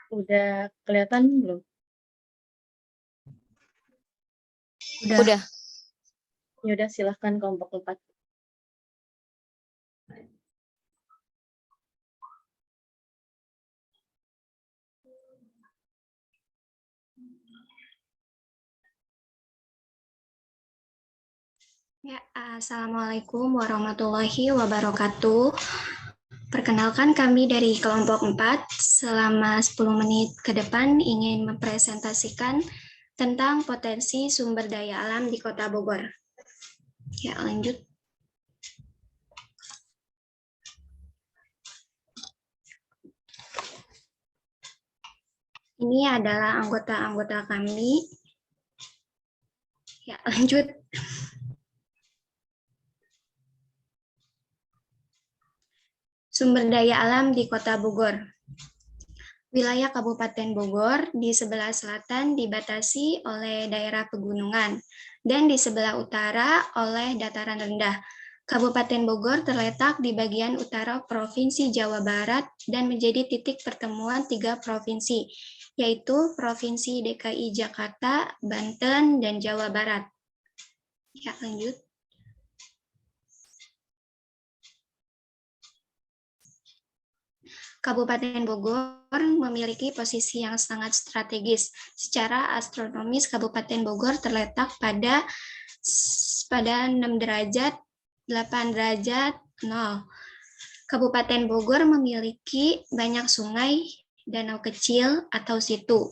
Udah kelihatan belum? Udah. Ya udah, silahkan kelompok 4. Ya, Assalamualaikum warahmatullahi wabarakatuh. Perkenalkan, kami dari kelompok 4 selama 10 menit ke depan ingin mempresentasikan tentang potensi sumber daya alam di Kota Bogor. Ya, lanjut. Ini adalah anggota-anggota kami. Ya, lanjut. Sumber daya alam di Kota Bogor. Wilayah Kabupaten Bogor di sebelah selatan dibatasi oleh daerah pegunungan dan di sebelah utara oleh dataran rendah. Kabupaten Bogor terletak di bagian utara Provinsi Jawa Barat dan menjadi titik pertemuan 3 provinsi, yaitu Provinsi DKI Jakarta, Banten, dan Jawa Barat. Ya, lanjut. Kabupaten Bogor memiliki posisi yang sangat strategis. Secara astronomis, Kabupaten Bogor terletak pada 6 derajat, 8 derajat, 0. Kabupaten Bogor memiliki banyak sungai, danau kecil atau situ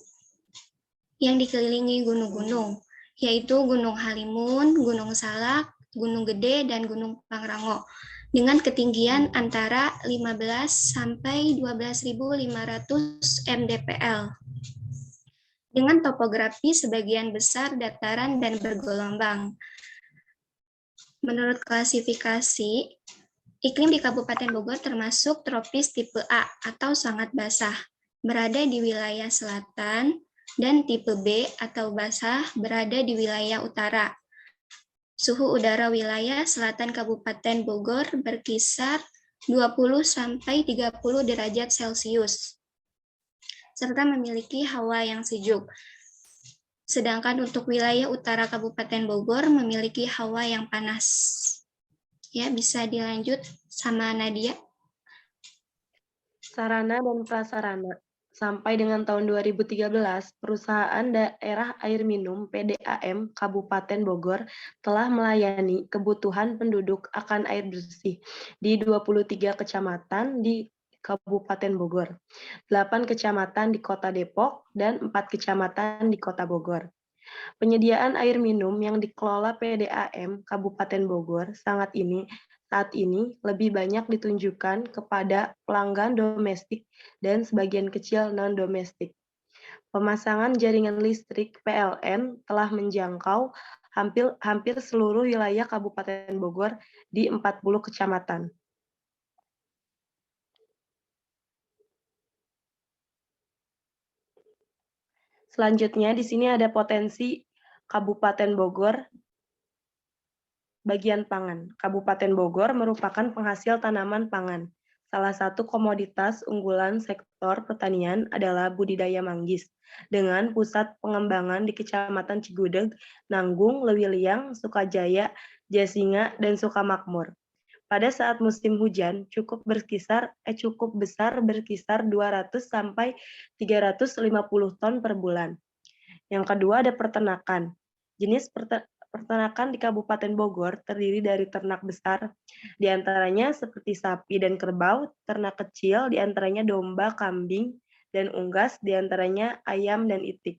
yang dikelilingi gunung-gunung, yaitu Gunung Halimun, Gunung Salak, Gunung Gede, dan Gunung Pangrango, dengan ketinggian antara 15 sampai 12.500 mdpl. Dengan topografi sebagian besar dataran dan bergelombang. Menurut klasifikasi, iklim di Kabupaten Bogor termasuk tropis tipe A atau sangat basah, berada di wilayah selatan, dan tipe B atau basah berada di wilayah utara. Suhu udara wilayah selatan Kabupaten Bogor berkisar 20-30 derajat Celcius, serta memiliki hawa yang sejuk. Sedangkan untuk wilayah utara Kabupaten Bogor memiliki hawa yang panas. Ya, bisa dilanjut sama Nadia. Sarana dan prasarana. Sampai dengan tahun 2013, perusahaan daerah air minum PDAM Kabupaten Bogor telah melayani kebutuhan penduduk akan air bersih di 23 kecamatan di Kabupaten Bogor, 8 kecamatan di Kota Depok, dan 4 kecamatan di Kota Bogor. Penyediaan air minum yang dikelola PDAM Kabupaten Bogor saat ini lebih banyak ditunjukkan kepada pelanggan domestik dan sebagian kecil non-domestik. Pemasangan jaringan listrik PLN telah menjangkau hampir seluruh wilayah Kabupaten Bogor di 40 kecamatan. Selanjutnya di sini ada potensi Kabupaten Bogor bagian pangan. Kabupaten Bogor merupakan penghasil tanaman pangan. Salah satu komoditas unggulan sektor pertanian adalah budidaya manggis, dengan pusat pengembangan di Kecamatan Cigudeg, Nanggung, Lewiliang, Sukajaya, Jasinga, dan Sukamakmur. Pada saat musim hujan cukup besar berkisar 200 sampai 350 ton per bulan. Yang kedua ada peternakan. Jenis peternakan di Kabupaten Bogor terdiri dari ternak besar, diantaranya seperti sapi dan kerbau, ternak kecil diantaranya domba, kambing, dan unggas diantaranya ayam dan itik,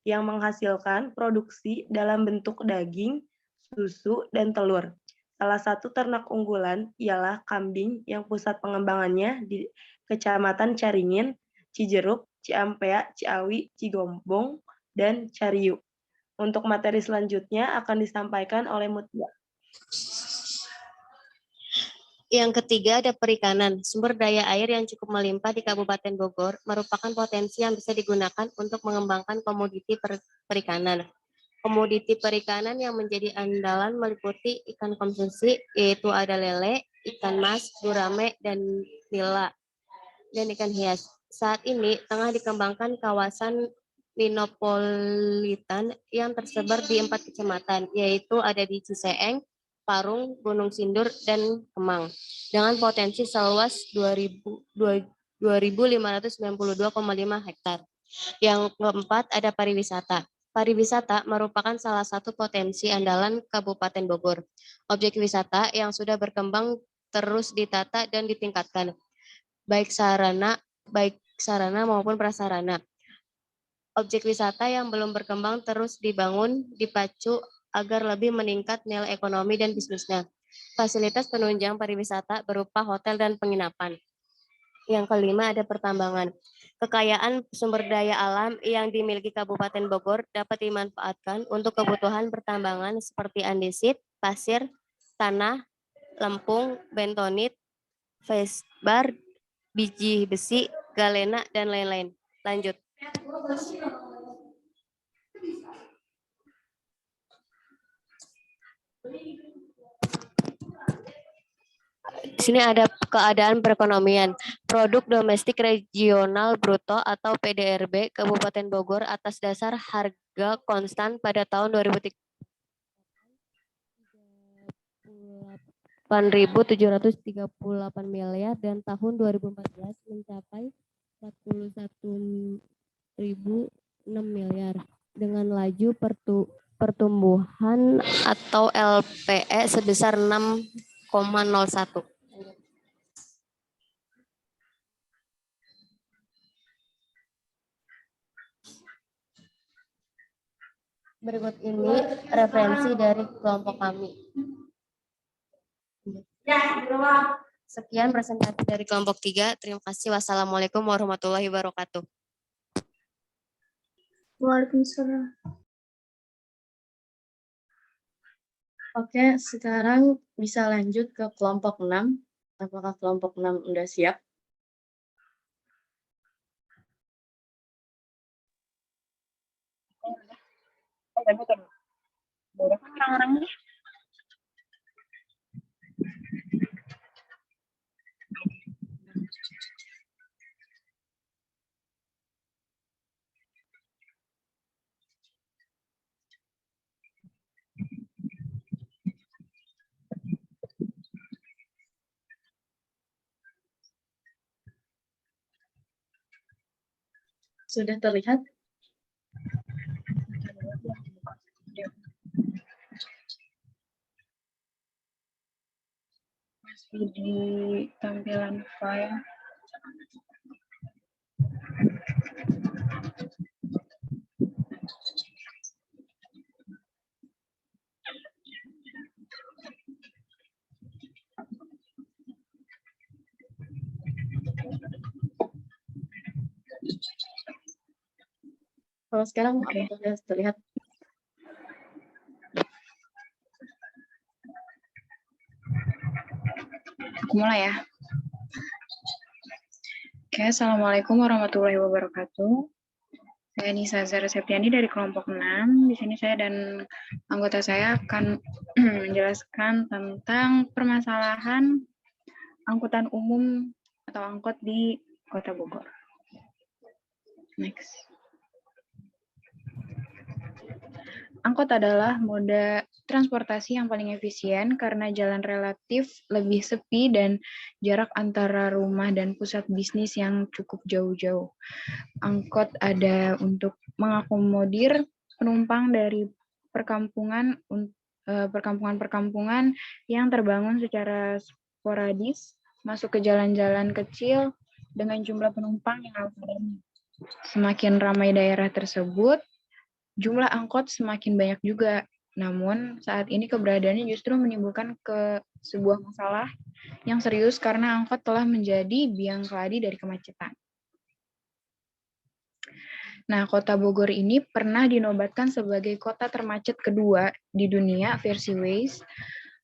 yang menghasilkan produksi dalam bentuk daging, susu, dan telur. Salah satu ternak unggulan ialah kambing yang pusat pengembangannya di Kecamatan Caringin, Cijeruk, Ciampea, Ciawi, Cigombong, dan Cariu. Untuk materi selanjutnya akan disampaikan oleh Mutia. Yang ketiga ada perikanan. Sumber daya air yang cukup melimpah di Kabupaten Bogor merupakan potensi yang bisa digunakan untuk mengembangkan komoditi perikanan. Komoditi perikanan yang menjadi andalan meliputi ikan konsumsi, yaitu ada lele, ikan mas, gurame, dan nila, dan ikan hias. Saat ini tengah dikembangkan kawasan Linopolitan yang tersebar di 4 kecamatan, yaitu ada di Ciseeng, Parung, Gunung Sindur, dan Kemang, dengan potensi seluas 2.592,5 hektar. Yang keempat ada pariwisata. Pariwisata merupakan salah satu potensi andalan Kabupaten Bogor. Objek wisata yang sudah berkembang terus ditata dan ditingkatkan, baik sarana maupun prasarana. Objek wisata yang belum berkembang terus dibangun, dipacu agar lebih meningkat nilai ekonomi dan bisnisnya. Fasilitas penunjang pariwisata berupa hotel dan penginapan. Yang kelima ada pertambangan. Kekayaan sumber daya alam yang dimiliki Kabupaten Bogor dapat dimanfaatkan untuk kebutuhan pertambangan seperti andesit, pasir, tanah, lempung, bentonit, fosfor, biji besi, galena, dan lain-lain. Lanjut. Di sini ada keadaan perekonomian. Produk domestik regional bruto atau PDRB Kabupaten Bogor atas dasar harga konstan pada tahun 2003 8.738 miliar dan tahun 2014 mencapai 41.006 miliar dengan laju pertumbuhan atau LPE sebesar 6,01. Berikut ini referensi dari kelompok kami. Sekian presentasi dari kelompok 3. Terima kasih. Wassalamualaikum warahmatullahi wabarakatuh. Waalaikumsalam. Oke, sekarang bisa lanjut ke kelompok 6. Apakah kelompok 6 udah siap? Orang-orangnya Sudah terlihat? masih di tampilan file. Kalau sekarang apakah sudah terlihat? Aku mulai ya. Oke, Assalamualaikum warahmatullahi wabarakatuh. Saya Nisa Zara Septiani dari kelompok 6. Di sini saya dan anggota saya akan menjelaskan tentang permasalahan angkutan umum atau angkot di Kota Bogor. Next. Angkot adalah moda transportasi yang paling efisien karena jalan relatif lebih sepi dan jarak antara rumah dan pusat bisnis yang cukup jauh-jauh. Angkot ada untuk mengakomodir penumpang dari perkampungan yang terbangun secara sporadis, masuk ke jalan-jalan kecil dengan jumlah penumpang yang adanya. Semakin ramai daerah tersebut, jumlah angkot semakin banyak juga. Namun, saat ini keberadaannya justru menimbulkan sebuah masalah yang serius karena angkot telah menjadi biang keladi dari kemacetan. Nah, Kota Bogor ini pernah dinobatkan sebagai kota termacet kedua di dunia versi Waze.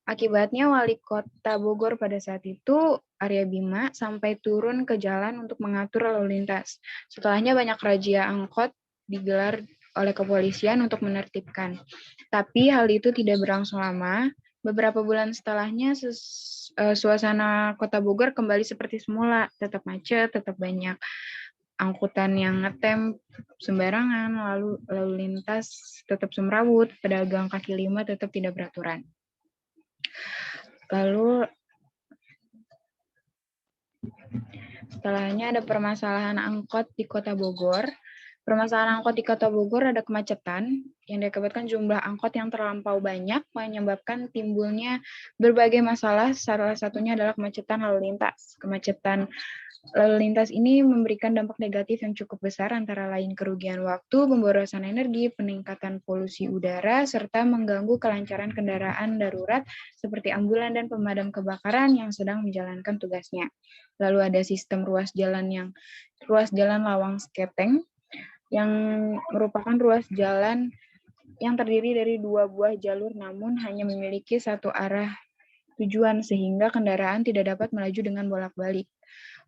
Akibatnya wali kota Bogor pada saat itu, Arya Bima, sampai turun ke jalan untuk mengatur lalu lintas. Setelahnya banyak razia angkot digelar oleh kepolisian untuk menertibkan. Tapi hal itu tidak berlangsung lama. Beberapa bulan setelahnya, suasana Kota Bogor kembali seperti semula, tetap macet, tetap banyak angkutan yang ngetem sembarangan, lalu lintas tetap semrawut, pedagang kaki lima tetap tidak beraturan. Lalu setelahnya ada permasalahan angkot di Kota Bogor. Permasalahan angkot di Kota Bogor ada kemacetan yang diakibatkan jumlah angkot yang terlampau banyak menyebabkan timbulnya berbagai masalah, salah satunya adalah kemacetan lalu lintas. Kemacetan lalu lintas ini memberikan dampak negatif yang cukup besar antara lain kerugian waktu, pemborosan energi, peningkatan polusi udara, serta mengganggu kelancaran kendaraan darurat seperti ambulan dan pemadam kebakaran yang sedang menjalankan tugasnya. Lalu ada sistem ruas jalan lawang sketeng yang merupakan ruas jalan yang terdiri dari 2 buah jalur namun hanya memiliki satu arah tujuan sehingga kendaraan tidak dapat melaju dengan bolak-balik.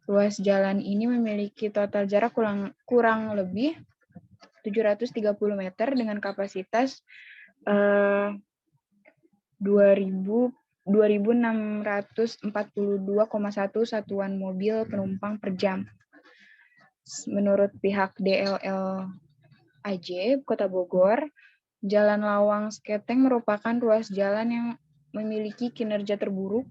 Ruas jalan ini memiliki total jarak kurang lebih 730 meter dengan kapasitas 2.642,1 satuan mobil penumpang per jam. Menurut pihak DLLAJ Kota Bogor, Jalan Lawang Sketeng merupakan ruas jalan yang memiliki kinerja terburuk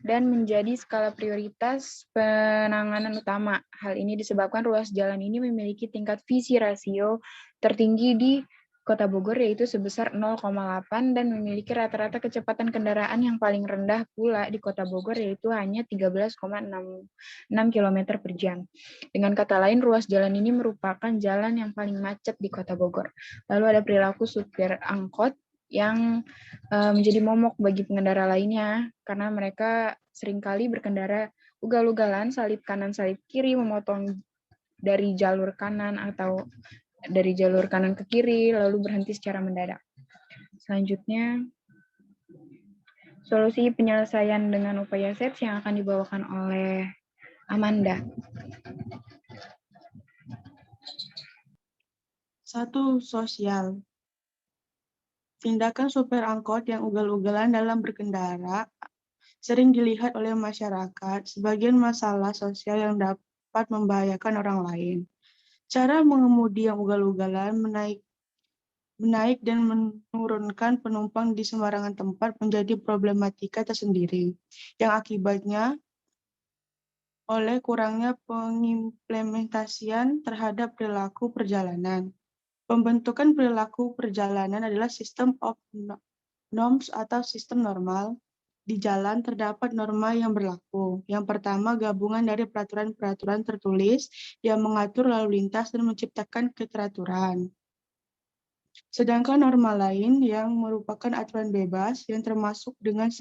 dan menjadi skala prioritas penanganan utama. Hal ini disebabkan ruas jalan ini memiliki tingkat visi rasio tertinggi di Kota Bogor yaitu sebesar 0,8 dan memiliki rata-rata kecepatan kendaraan yang paling rendah pula di Kota Bogor yaitu hanya 13,66 km per jam. Dengan kata lain, ruas jalan ini merupakan jalan yang paling macet di Kota Bogor. Lalu ada perilaku supir angkot yang menjadi momok bagi pengendara lainnya karena mereka seringkali berkendara ugal-ugalan, salip kanan salip kiri, memotong dari jalur kanan atau dari jalur kanan ke kiri, lalu berhenti secara mendadak. Selanjutnya, solusi penyelesaian dengan upaya SETS yang akan dibawakan oleh Amanda. 1. Sosial. Tindakan supir angkot yang ugal-ugalan dalam berkendara sering dilihat oleh masyarakat sebagai masalah sosial yang dapat membahayakan orang lain. Cara mengemudi yang ugal-ugalan menaik dan menurunkan penumpang di sembarangan tempat menjadi problematika tersendiri, yang akibatnya oleh kurangnya pengimplementasian terhadap perilaku perjalanan. Pembentukan perilaku perjalanan adalah sistem of norms atau sistem normal. Di jalan terdapat norma yang berlaku. Yang pertama, gabungan dari peraturan-peraturan tertulis yang mengatur lalu lintas dan menciptakan keteraturan. Sedangkan norma lain yang merupakan aturan bebas yang termasuk dengan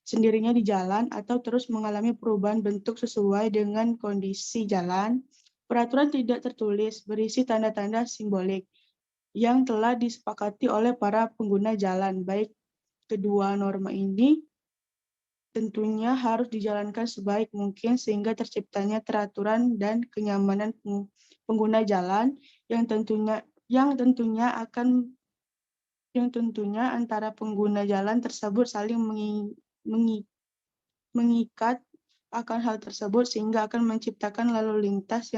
sendirinya di jalan atau terus mengalami perubahan bentuk sesuai dengan kondisi jalan. Peraturan tidak tertulis berisi tanda-tanda simbolik yang telah disepakati oleh para pengguna jalan. Baik kedua norma ini tentunya harus dijalankan sebaik mungkin sehingga terciptanya teraturan dan kenyamanan pengguna jalan yang tentunya antara pengguna jalan tersebut saling mengikat akan hal tersebut sehingga akan menciptakan lalu lintas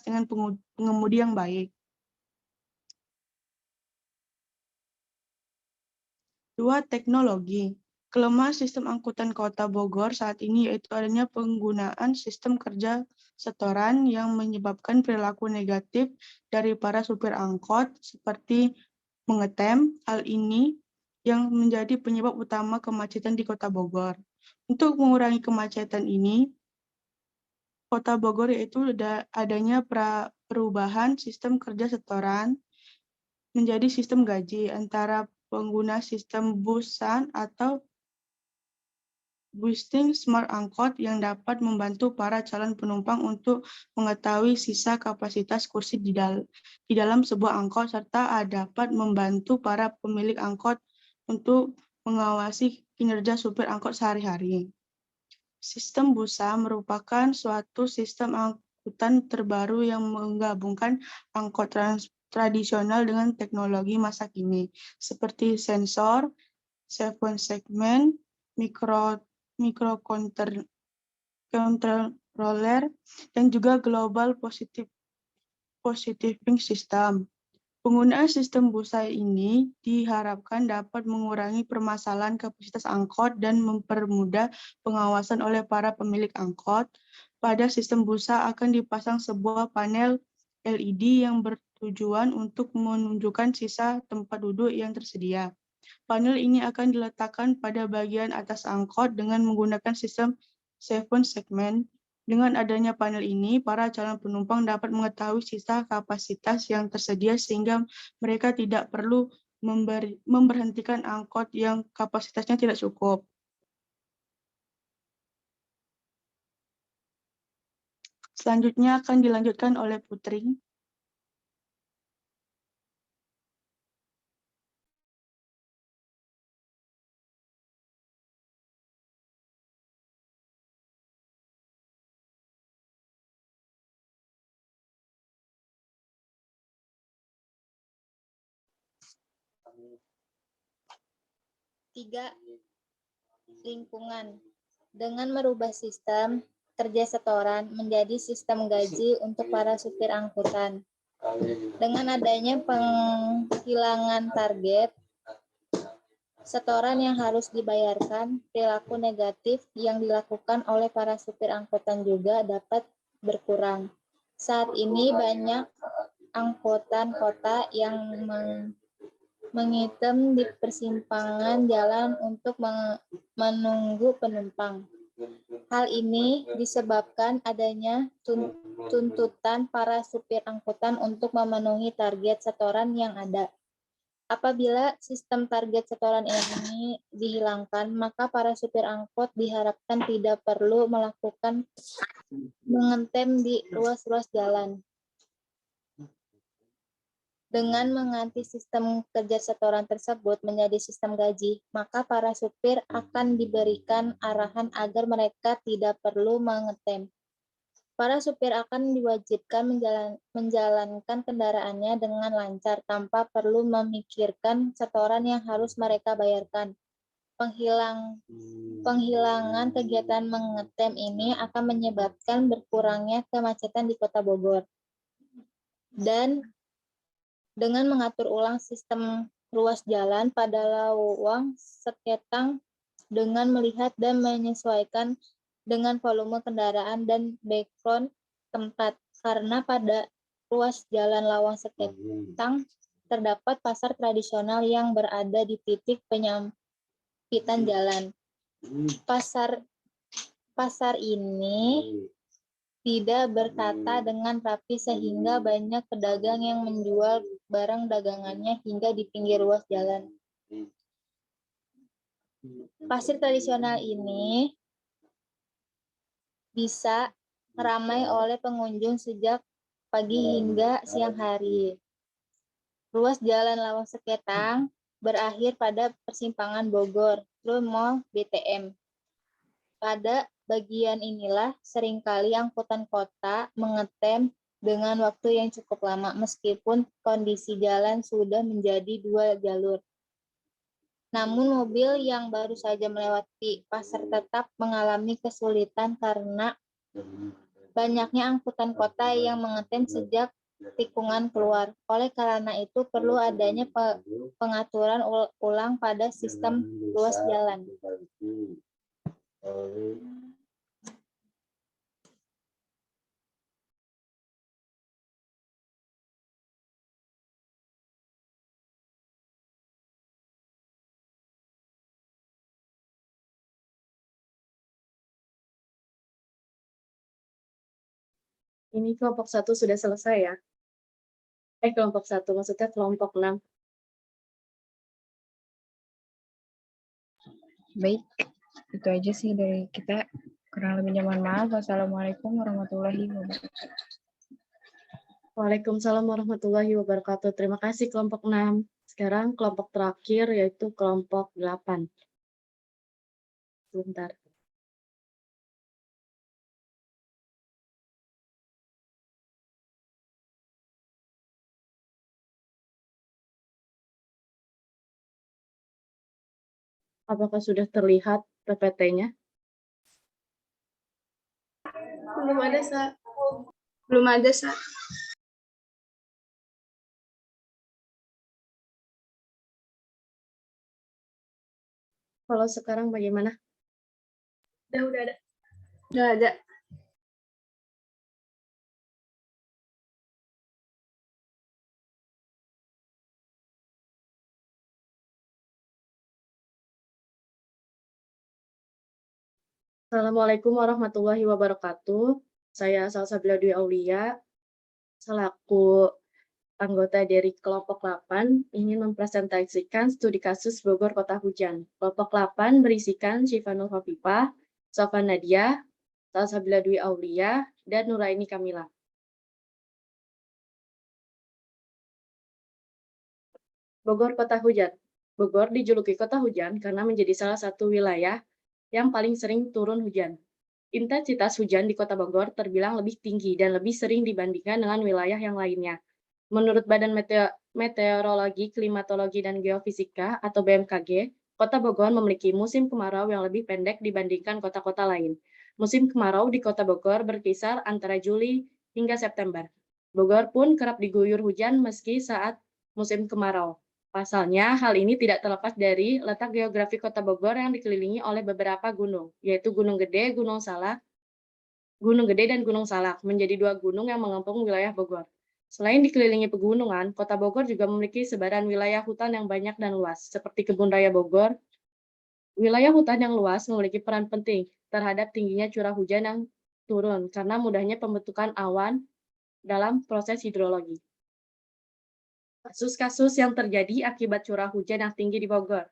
dengan pengemudi yang baik. 2. Teknologi. Kelemahan sistem angkutan Kota Bogor saat ini yaitu adanya penggunaan sistem kerja setoran yang menyebabkan perilaku negatif dari para supir angkot seperti mengetem. Hal ini yang menjadi penyebab utama kemacetan di Kota Bogor. Untuk mengurangi kemacetan ini, Kota Bogor yaitu adanya perubahan sistem kerja setoran menjadi sistem gaji antara pengguna sistem busan atau boosting smart angkot yang dapat membantu para calon penumpang untuk mengetahui sisa kapasitas kursi di dalam sebuah angkot serta dapat membantu para pemilik angkot untuk mengawasi kinerja supir angkot sehari-hari. Sistem busa merupakan suatu sistem angkutan terbaru yang menggabungkan angkot tradisional dengan teknologi masa kini seperti sensor, 7 segmen, microcontroller, controller, dan juga global positioning system. Penggunaan sistem busa ini diharapkan dapat mengurangi permasalahan kapasitas angkot dan mempermudah pengawasan oleh para pemilik angkot. Pada sistem busa akan dipasang sebuah panel LED yang bertujuan untuk menunjukkan sisa tempat duduk yang tersedia. Panel ini akan diletakkan pada bagian atas angkot dengan menggunakan sistem 7 segment. Dengan adanya panel ini, para calon penumpang dapat mengetahui sisa kapasitas yang tersedia sehingga mereka tidak perlu memberhentikan angkot yang kapasitasnya tidak cukup. Selanjutnya akan dilanjutkan oleh Putri. Tiga, lingkungan. Dengan merubah sistem kerja setoran menjadi sistem gaji untuk para supir angkutan. Dengan adanya penghilangan target setoran yang harus dibayarkan, perilaku negatif yang dilakukan oleh para supir angkutan juga dapat berkurang. Saat ini banyak angkutan kota yang mengitem di persimpangan jalan untuk menunggu penumpang. Hal ini disebabkan adanya tuntutan para supir angkutan untuk memenuhi target setoran yang ada. Apabila sistem target setoran ini dihilangkan, maka para supir angkot diharapkan tidak perlu melakukan mengetem di ruas-ruas jalan. Dengan mengganti sistem kerja setoran tersebut menjadi sistem gaji, maka para supir akan diberikan arahan agar mereka tidak perlu mengetem. Para supir akan diwajibkan menjalankan kendaraannya dengan lancar tanpa perlu memikirkan setoran yang harus mereka bayarkan. Penghilangan kegiatan mengetem ini akan menyebabkan berkurangnya kemacetan di Kota Bogor. Dan dengan mengatur ulang sistem ruas jalan pada lawang seketang dengan melihat dan menyesuaikan dengan volume kendaraan dan background tempat. Karena pada ruas jalan lawang seketang terdapat pasar tradisional yang berada di titik penyempitan jalan. Pasar ini tidak bertata dengan rapi sehingga banyak pedagang yang menjual barang dagangannya hingga di pinggir ruas jalan. Pasar tradisional ini bisa ramai oleh pengunjung sejak pagi hingga siang hari. Ruas jalan lawang seketang berakhir pada persimpangan Bogor, True Mall BTM. Pada bagian inilah seringkali angkutan kota mengetem dengan waktu yang cukup lama meskipun kondisi jalan sudah menjadi 2 jalur. Namun mobil yang baru saja melewati pasar tetap mengalami kesulitan karena banyaknya angkutan kota yang mengetem sejak tikungan keluar. Oleh karena itu perlu adanya pengaturan ulang pada sistem ruas jalan. Ini kelompok 1 sudah selesai ya? Kelompok 1, maksudnya kelompok 6. Baik, itu aja sih dari kita. Kurang lebihnya mohon maaf. Wassalamualaikum warahmatullahi wabarakatuh. Waalaikumsalam warahmatullahi wabarakatuh. Terima kasih kelompok 6. Sekarang kelompok terakhir yaitu kelompok 8. Sebentar. Apakah sudah terlihat PPT-nya? Belum ada, Sa. Belum ada, Sa. Kalau sekarang bagaimana? Udah ada. Udah ada. Assalamualaikum warahmatullahi wabarakatuh. Saya Salsabila Dwi Aulia, selaku anggota dari kelompok 8 ingin mempresentasikan studi kasus Bogor Kota Hujan. Kelompok 8 berisikan Syifanul Khafifah, Sofan Nadia, Salsabila Dwi Aulia, dan Nuraini Kamila. Bogor Kota Hujan. Bogor dijuluki Kota Hujan karena menjadi salah satu wilayah yang paling sering turun hujan. Intensitas hujan di Kota Bogor terbilang lebih tinggi dan lebih sering dibandingkan dengan wilayah yang lainnya. Menurut Badan Meteorologi, Klimatologi, dan Geofisika atau BMKG, Kota Bogor memiliki musim kemarau yang lebih pendek dibandingkan kota-kota lain. Musim kemarau di Kota Bogor berkisar antara Juli hingga September. Bogor pun kerap diguyur hujan meski saat musim kemarau. Pasalnya, hal ini tidak terlepas dari letak geografi Kota Bogor yang dikelilingi oleh beberapa gunung, yaitu Gunung Gede, Gunung Gede, dan Gunung Salak, menjadi dua gunung yang mengepung wilayah Bogor. Selain dikelilingi pegunungan, Kota Bogor juga memiliki sebaran wilayah hutan yang banyak dan luas, seperti Kebun Raya Bogor. Wilayah hutan yang luas memiliki peran penting terhadap tingginya curah hujan yang turun, karena mudahnya pembentukan awan dalam proses hidrologi. Kasus-kasus yang terjadi akibat curah hujan yang tinggi di Bogor,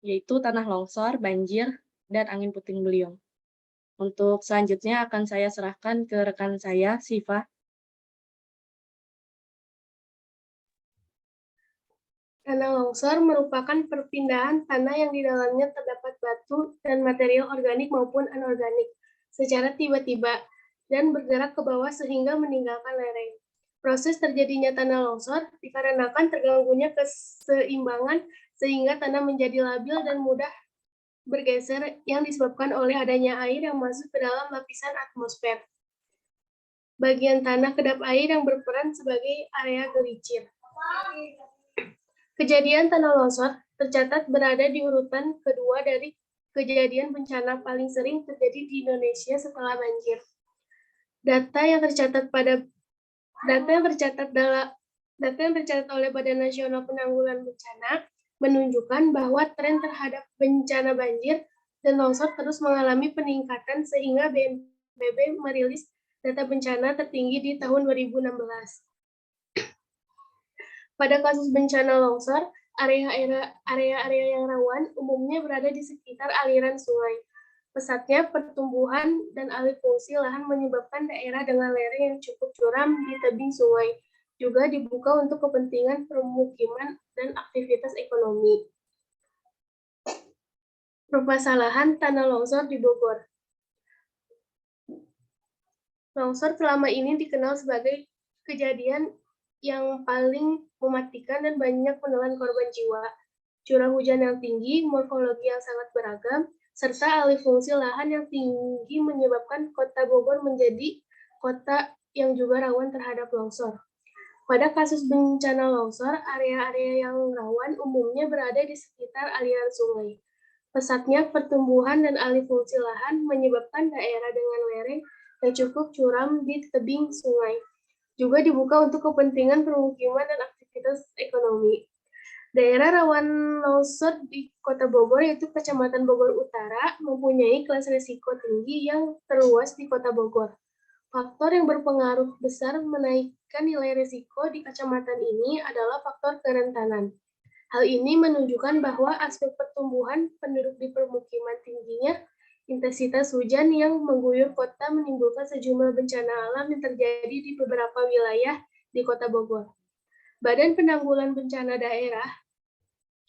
yaitu tanah longsor, banjir, dan angin puting beliung. Untuk selanjutnya akan saya serahkan ke rekan saya, Siva. Tanah longsor merupakan perpindahan tanah yang di dalamnya terdapat batu dan material organik maupun anorganik secara tiba-tiba dan bergerak ke bawah sehingga meninggalkan lereng. Proses terjadinya tanah longsor dikarenakan terganggunya keseimbangan sehingga tanah menjadi labil dan mudah bergeser yang disebabkan oleh adanya air yang masuk ke dalam lapisan atmosfer. Bagian tanah kedap air yang berperan sebagai area gelicir. Kejadian tanah longsor tercatat berada di urutan kedua dari kejadian bencana paling sering terjadi di Indonesia setelah banjir. Data yang tercatat oleh Badan Nasional Penanggulangan Bencana menunjukkan bahwa tren terhadap bencana banjir dan longsor terus mengalami peningkatan sehingga BNPB merilis data bencana tertinggi di tahun 2016. Pada kasus bencana longsor, area-area yang rawan umumnya berada di sekitar aliran sungai. Pesatnya pertumbuhan dan alih fungsi lahan menyebabkan daerah dengan lereng yang cukup curam di tebing sungai juga dibuka untuk kepentingan permukiman dan aktivitas ekonomi. Permasalahan tanah longsor di Bogor. Longsor selama ini dikenal sebagai kejadian yang paling mematikan dan banyak menelan korban jiwa. Curah hujan yang tinggi, morfologi yang sangat beragam, serta alih fungsi lahan yang tinggi menyebabkan Kota Bogor menjadi kota yang juga rawan terhadap longsor. Pada kasus bencana longsor, area-area yang rawan umumnya berada di sekitar aliran sungai. Pesatnya pertumbuhan dan alih fungsi lahan menyebabkan daerah dengan lereng yang cukup curam di tebing sungai juga dibuka untuk kepentingan permukiman dan aktivitas ekonomi. Daerah rawan longsor di Kota Bogor yaitu Kecamatan Bogor Utara mempunyai kelas risiko tinggi yang terluas di Kota Bogor. Faktor yang berpengaruh besar menaikkan nilai risiko di kecamatan ini adalah faktor kerentanan. Hal ini menunjukkan bahwa aspek pertumbuhan penduduk di permukiman tingginya, intensitas hujan yang mengguyur kota menimbulkan sejumlah bencana alam yang terjadi di beberapa wilayah di Kota Bogor. Badan Penanggulangan Bencana Daerah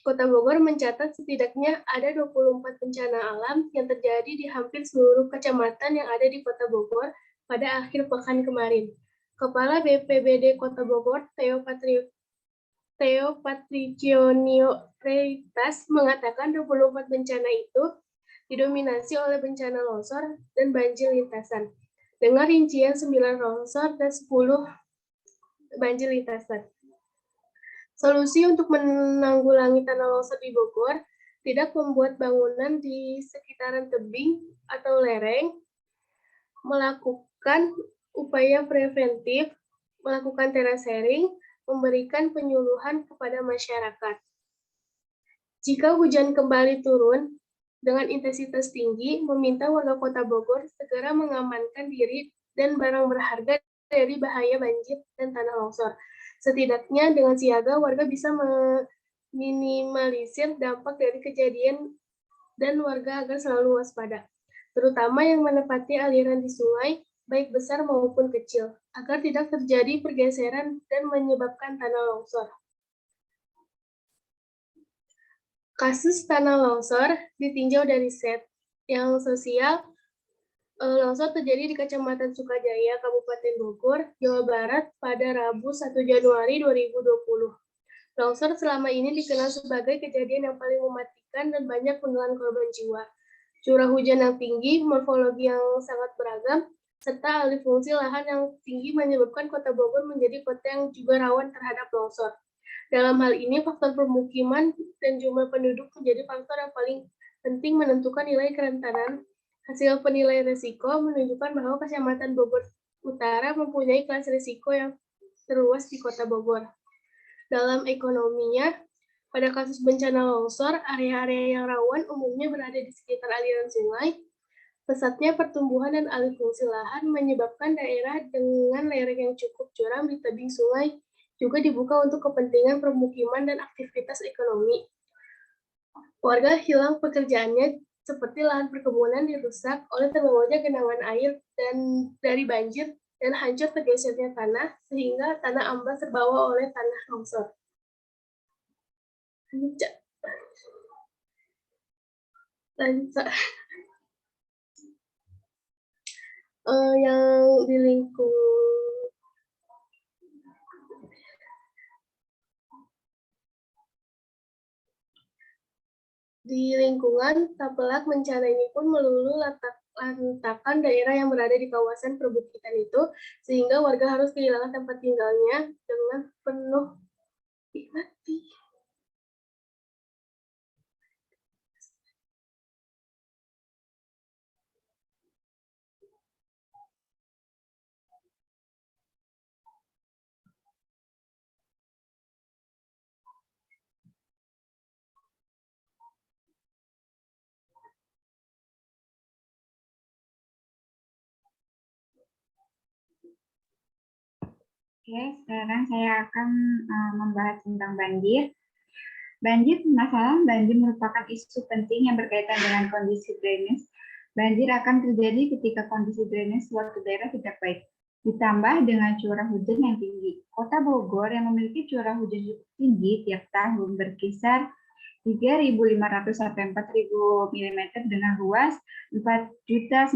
Kota Bogor mencatat setidaknya ada 24 bencana alam yang terjadi di hampir seluruh kecamatan yang ada di Kota Bogor pada akhir pekan kemarin. Kepala BPBD Kota Bogor, Theo Patricionio Reitas mengatakan 24 bencana itu didominasi oleh bencana longsor dan banjir lintasan. dengan rincian 9 longsor dan 10 banjir lintasan. Solusi untuk menanggulangi tanah longsor di Bogor tidak membuat bangunan di sekitaran tebing atau lereng, melakukan upaya preventif, melakukan terasering, memberikan penyuluhan kepada masyarakat. Jika hujan kembali turun dengan intensitas tinggi, meminta warga Kota Bogor segera mengamankan diri dan barang berharga dari bahaya banjir dan tanah longsor. Setidaknya dengan siaga, warga bisa meminimalisir dampak dari kejadian dan warga agar selalu waspada, terutama yang menepati aliran di sungai, baik besar maupun kecil, agar tidak terjadi pergeseran dan menyebabkan tanah longsor. Kasus tanah longsor ditinjau dari set yang sosial. Longsor terjadi di Kecamatan Sukajaya, Kabupaten Bogor, Jawa Barat pada Rabu 1 Januari 2020. Longsor selama ini dikenal sebagai kejadian yang paling mematikan dan banyak menelan korban jiwa. Curah hujan yang tinggi, morfologi yang sangat beragam, serta alih fungsi lahan yang tinggi menyebabkan Kota Bogor menjadi kota yang juga rawan terhadap longsor. Dalam hal ini, faktor permukiman dan jumlah penduduk menjadi faktor yang paling penting menentukan nilai kerentanan. Hasil penilaian risiko menunjukkan bahwa Kecamatan Bogor Utara mempunyai kelas risiko yang terluas di Kota Bogor. Dalam ekonominya, pada kasus bencana longsor, area-area yang rawan umumnya berada di sekitar aliran sungai. Pesatnya pertumbuhan dan alih fungsi lahan menyebabkan daerah dengan lereng yang cukup curam di tebing sungai juga dibuka untuk kepentingan permukiman dan aktivitas ekonomi. Warga hilang pekerjaannya seperti lahan perkebunan dirusak oleh terbawanya genangan air dan dari banjir dan hancur tergesernya tanah sehingga tanah amblas terbawa oleh tanah longsor. Yang di lingkungan Tapelak bencana ini pun melulu lantakan daerah yang berada di kawasan perbukitan itu, sehingga warga harus kehilangan tempat tinggalnya dengan penuh mati. Oke, sekarang saya akan membahas tentang banjir. Permasalahan banjir merupakan isu penting yang berkaitan dengan kondisi drainase. Banjir akan terjadi ketika kondisi drainase suatu daerah tidak baik, ditambah dengan curah hujan yang tinggi. Kota Bogor yang memiliki curah hujan cukup tinggi tiap tahun berkisar 3.500 sampai 4.000 mm dengan luas 4.992.30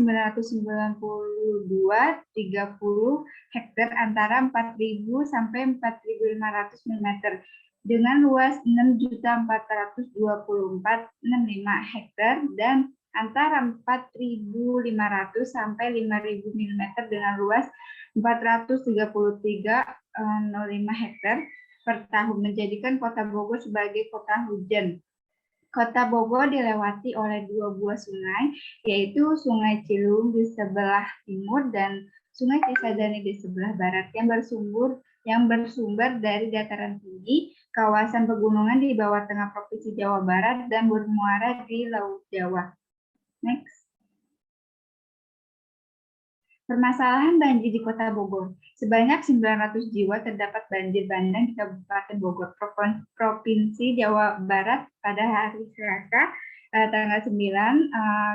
hektar antara 4.000 sampai 4.500 mm dengan luas 6.424.65 hektar dan antara 4.500 sampai 5.000 mm dengan luas 433.05 hektar per tahun, menjadikan Kota Bogor sebagai kota hujan. Kota Bogor dilewati oleh dua buah sungai, yaitu Sungai Ciliwung di sebelah timur dan Sungai Cisadane di sebelah barat yang bersumber dari dataran tinggi, kawasan pegunungan di bawah tengah Provinsi Jawa Barat dan bermuara di Laut Jawa. Next. Permasalahan banjir di Kota Bogor. Sebanyak 900 jiwa terdapat banjir bandang di Kabupaten Bogor, Provinsi Jawa Barat pada hari Selasa, tanggal 9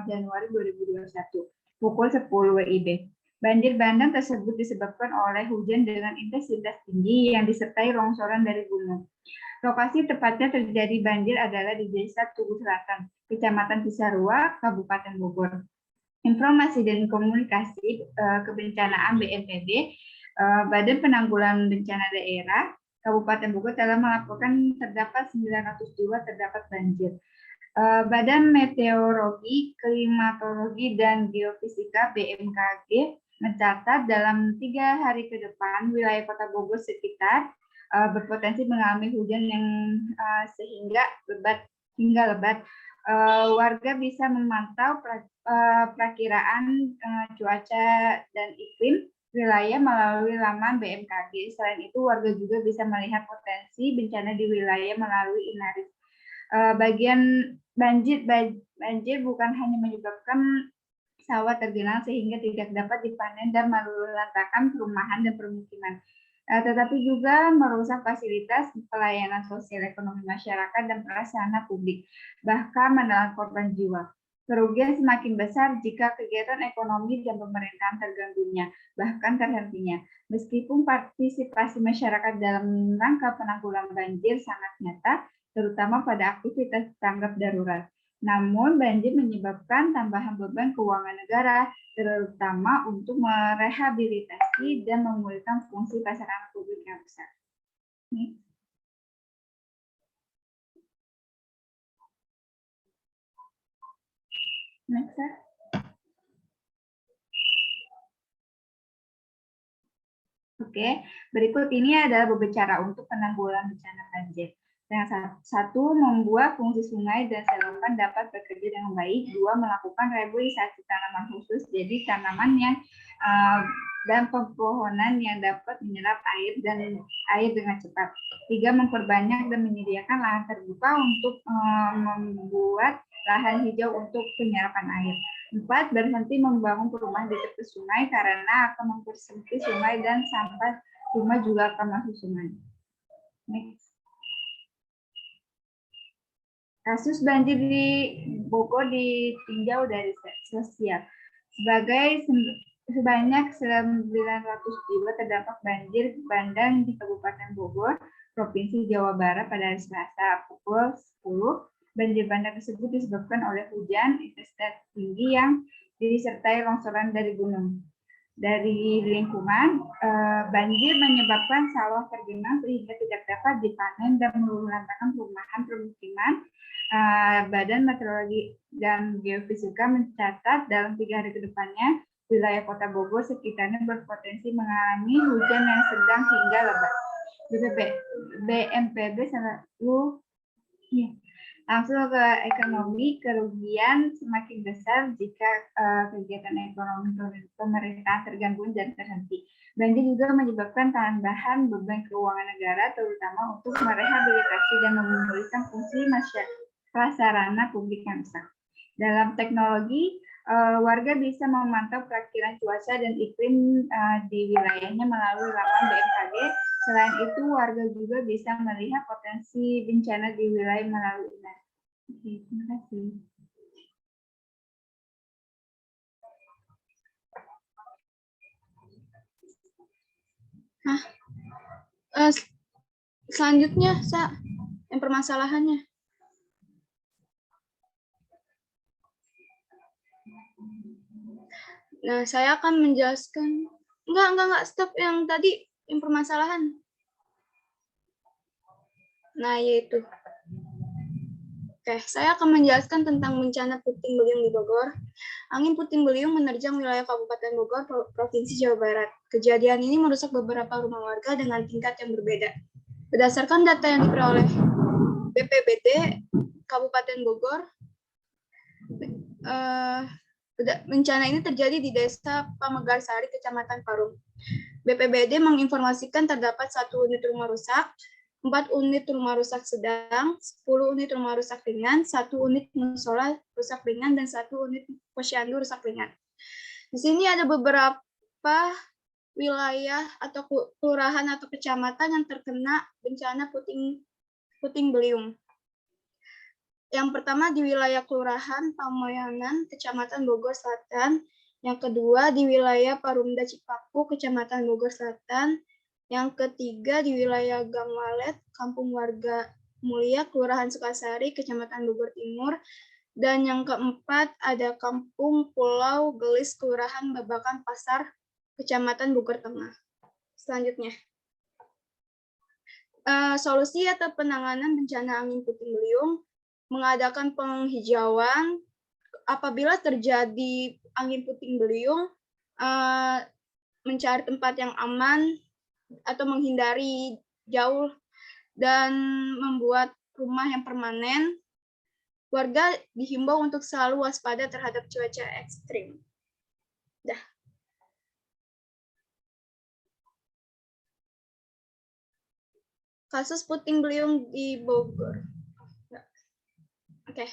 Januari 2021, pukul 10 WIB. Banjir bandang tersebut disebabkan oleh hujan dengan intensitas tinggi yang disertai longsoran dari gunung. Lokasi tepatnya terjadi banjir adalah di Desa Tugu Selatan, Kecamatan Cisarua, Kabupaten Bogor. Informasi dan Komunikasi Kebencanaan BNPB, Badan Penanggulangan Bencana Daerah Kabupaten Bogor telah melaporkan terdapat 900 jiwa terdapat banjir. Badan Meteorologi, Klimatologi, dan Geofisika BMKG mencatat dalam 3 hari ke depan wilayah Kota Bogor sekitar berpotensi mengalami hujan yang sehingga lebat. Warga bisa memantau perakiraan cuaca dan iklim wilayah melalui laman BMKG. Selain itu, warga juga bisa melihat potensi bencana di wilayah melalui Inaris. Bagian banjir bukan hanya menyebabkan sawah tergenang sehingga tidak dapat dipanen dan melantarkan perumahan dan permukiman, tetapi juga merusak fasilitas pelayanan sosial ekonomi masyarakat dan prasarana publik, bahkan menelan korban jiwa. Kerugian semakin besar jika kegiatan ekonomi dan pemerintahan terganggunya, bahkan terhentinya. Meskipun partisipasi masyarakat dalam rangka penanggulangan banjir sangat nyata, terutama pada aktivitas tanggap darurat. Namun, banjir menyebabkan tambahan beban keuangan negara, terutama untuk merehabilitasi dan memulihkan fungsi prasarana publik yang besar. Next. Oke, berikut ini adalah berbicara untuk penanggulangan bencana banjir. Yang satu, membuat fungsi sungai dan selokan dapat bekerja dengan baik. Dua, melakukan reboisasi tanaman khusus, jadi tanaman yang dan pepohonan yang dapat menyerap air dengan cepat. Tiga, memperbanyak dan menyediakan lahan terbuka untuk membuat lahan hijau untuk penyerapan air. 4, berhenti membangun perumahan di tepi sungai karena akan mempersempit sungai dan sampah rumah juga akan masuk sungai. Next. Kasus banjir di Bogor ditinjau dari sosial. Sebanyak 900 jiwa terdampak banjir bandang di Kabupaten Bogor, Provinsi Jawa Barat pada hari Selasa pukul 10. Banjir bandang tersebut disebabkan oleh hujan intensitas tinggi yang disertai longsoran dari gunung. Dari lingkungan, banjir menyebabkan sawah tergenang sehingga tidak dapat dipanen dan meluluhlantarkan perumahan permukiman. Badan Meteorologi dan Geofisika mencatat dalam 3 hari ke depannya wilayah Kota Bogor sekitarnya berpotensi mengalami hujan yang sedang hingga lebat. BNPB langsung ke ekonomi, kerugian semakin besar jika kegiatan ekonomi pemerintah terganggu dan terhenti. Banjir juga menyebabkan tambahan beban keuangan negara, terutama untuk merehabilitasi dan memulihkan fungsi prasarana publik yang rusak. Dalam teknologi, warga bisa memantau perakiraan cuaca dan iklim di wilayahnya melalui laman BMKG. Selain itu, warga juga bisa melihat potensi bencana di wilayah melalui Inaris. Oke, terima kasih. Selanjutnya, yang permasalahannya. Nah, saya akan menjelaskan. Enggak, stop yang tadi, yang permasalahan. Nah, yaitu. Oke, saya akan menjelaskan tentang bencana puting beliung di Bogor. Angin puting beliung menerjang wilayah Kabupaten Bogor, Provinsi Jawa Barat. Kejadian ini merusak beberapa rumah warga dengan tingkat yang berbeda. Berdasarkan data yang diperoleh BPBD Kabupaten Bogor, bencana ini terjadi di Desa Pamegarsari, Kecamatan Parung. BPBD menginformasikan terdapat 1 unit rumah rusak, 4 unit rumah rusak sedang, 10 unit rumah rusak ringan, 1 unit musola rusak ringan, dan 1 unit posyandu rusak ringan. Di sini ada beberapa wilayah atau kelurahan atau kecamatan yang terkena bencana puting beliung. Yang pertama di wilayah Kelurahan Pamoyangan, Kecamatan Bogor Selatan. Yang kedua di wilayah Parumda Cipaku, Kecamatan Bogor Selatan. Yang ketiga di wilayah Gang Walet, Kampung Warga Mulia, Kelurahan Sukasari, Kecamatan Bogor Timur. Dan yang keempat ada Kampung Pulau Gelis, Kelurahan Babakan Pasar, Kecamatan Bogor Tengah. Selanjutnya, solusi atau penanganan bencana angin puting beliung, mengadakan penghijauan apabila terjadi angin puting beliung, mencari tempat yang aman atau menghindari jauh dan membuat rumah yang permanen. Warga dihimbau untuk selalu waspada terhadap cuaca ekstrim. Dah. Kasus puting beliung di Bogor. Oke.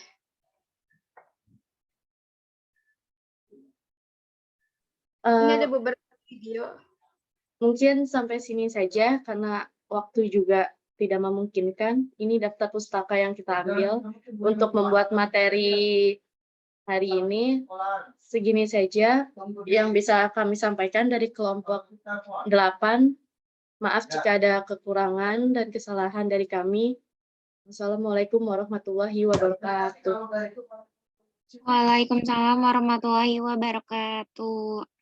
Ini ada beberapa video. Mungkin sampai sini saja karena waktu juga tidak memungkinkan. Ini daftar pustaka yang kita ambil untuk membuat materi hari ini. Segini saja yang bisa kami sampaikan dari kelompok 8. Maaf jika ada kekurangan dan kesalahan dari kami. Wassalamualaikum warahmatullahi wabarakatuh. Waalaikumsalam warahmatullahi wabarakatuh.